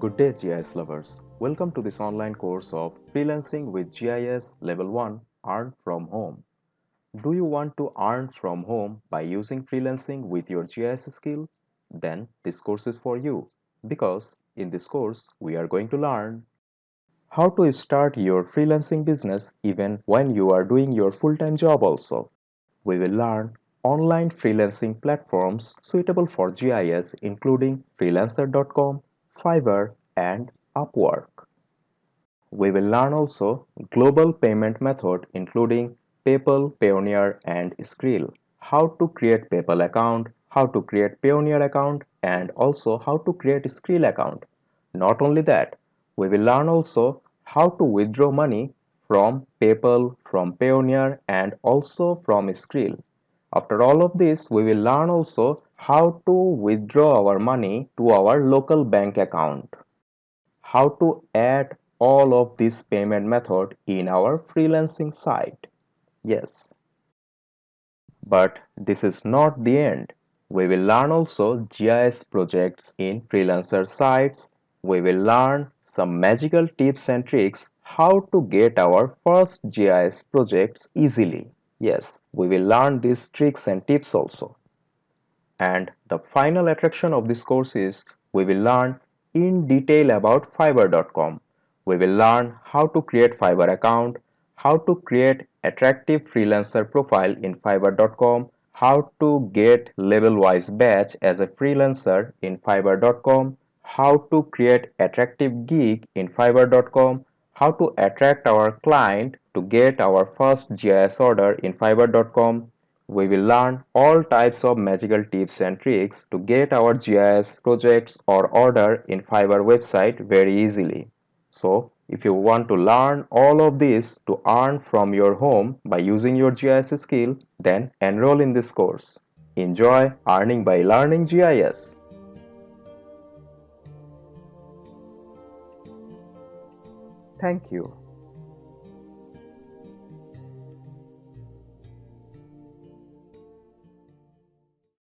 Good day, GIS lovers. Welcome to this online course of Freelancing with GIS Level 1 Earn from Home. Do you want to earn from home by using freelancing with your GIS skill? Then this course is for you because in this course we are going to learn how to start your freelancing business even when you are doing your full-time job also. We will learn online freelancing platforms suitable for GIS including freelancer.com, Fiverr, and Upwork. We will learn also global payment method including PayPal, Payoneer, and Skrill. How to create PayPal account, how to create Payoneer account, and also how to create Skrill account. Not only that, we will learn also how to withdraw money from PayPal, from Payoneer, and also from Skrill. After all of this, we will learn also how to withdraw our money to our local bank account. How to add all of this payment method in our freelancing site. Yes, but this is not the end. We will learn also GIS projects in freelancer sites. We will learn some magical tips and tricks how to get our first GIS projects easily. Yes, we will learn these tricks and tips also. And the final attraction of this course is we will learn in detail about Fiverr.com. We will learn how to create Fiverr account, how to create attractive freelancer profile in Fiverr.com, how to get level-wise badge as a freelancer in Fiverr.com, how to create attractive gig in Fiverr.com, how to attract our client to get our first GIS order in Fiverr.com. We will learn all types of magical tips and tricks to get our GIS projects or order in Fiverr website very easily. So, if you want to learn all of this to earn from your home by using your GIS skill, then enroll in this course. Enjoy earning by learning GIS. Thank you.